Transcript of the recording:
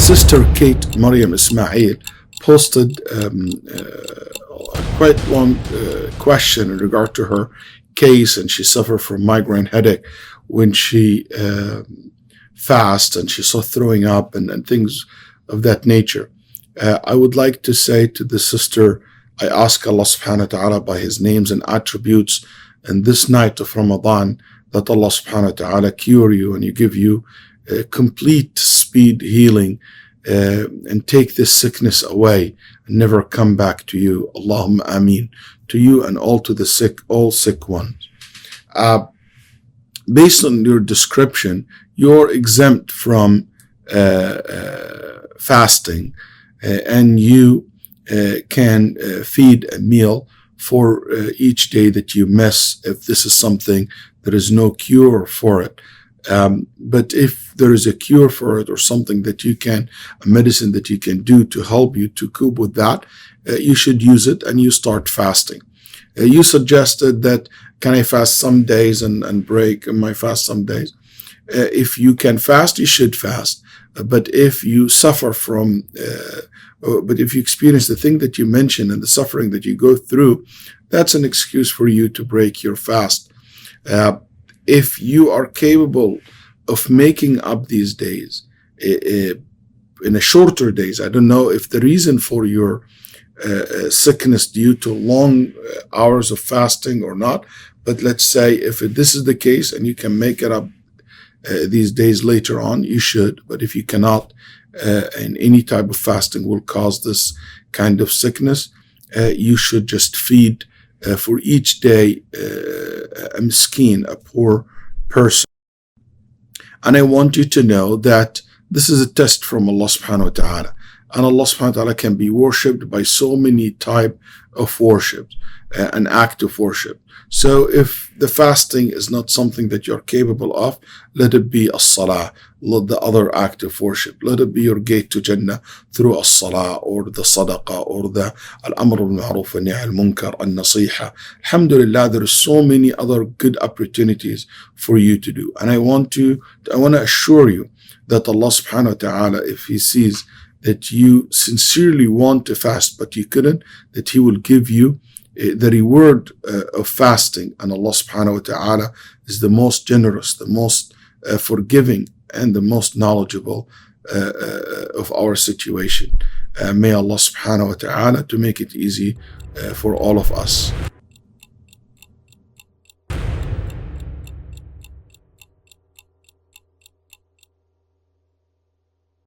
Sister Kate Mariam Ismail posted a quite long question in regard to her case, and she suffered from migraine headache when she fast, and she saw throwing up and things of that nature. I would like to say to the sister, I ask Allah subhanahu wa ta'ala by His names and attributes in this night of Ramadan that Allah subhanahu wa ta'ala cure you and you give you complete speed healing and take this sickness away and never come back to you. Allahumma ameen. To you and all to the sick, all sick ones. Based on your description, you're exempt from fasting and you can feed a meal for each day that you miss if this is something there is no cure for it. But if there is a cure for it or something that you can, a medicine that you can do to help you to cope with that, you should use it and you start fasting. You suggested that can I fast some days and break my fast some days? If you can fast, you should fast. But if you suffer from, but if you experience the thing that you mentioned and the suffering that you go through, that's an excuse for you to break your fast. If you are capable of making up these days in a shorter days, I don't know if the reason for your sickness due to long hours of fasting or not, but let's say if this is the case and you can make it up these days later on, you should. But if you cannot, and any type of fasting will cause this kind of sickness, you should just feed for each day a miskin, a poor person. And I want you to know that this is a test from Allah subhanahu wa ta'ala. And Allah subhanahu wa ta'ala can be worshipped by so many type of worship, an act of worship. So if the fasting is not something that you're capable of, let it be as-salah, the other act of worship. Let it be your gate to Jannah through as-salah or the sadaqah or the al-amr bil-ma'ruf wa nahy al-munkar, al-nasiha. Alhamdulillah, there are so many other good opportunities for you to do. And I want to assure you that Allah subhanahu wa ta'ala, if He sees that you sincerely want to fast but you couldn't, that He will give you the reward of fasting. And Allah subhanahu wa ta'ala is the most generous, the most forgiving, and the most knowledgeable of our situation. May Allah subhanahu wa ta'ala to make it easy for all of us.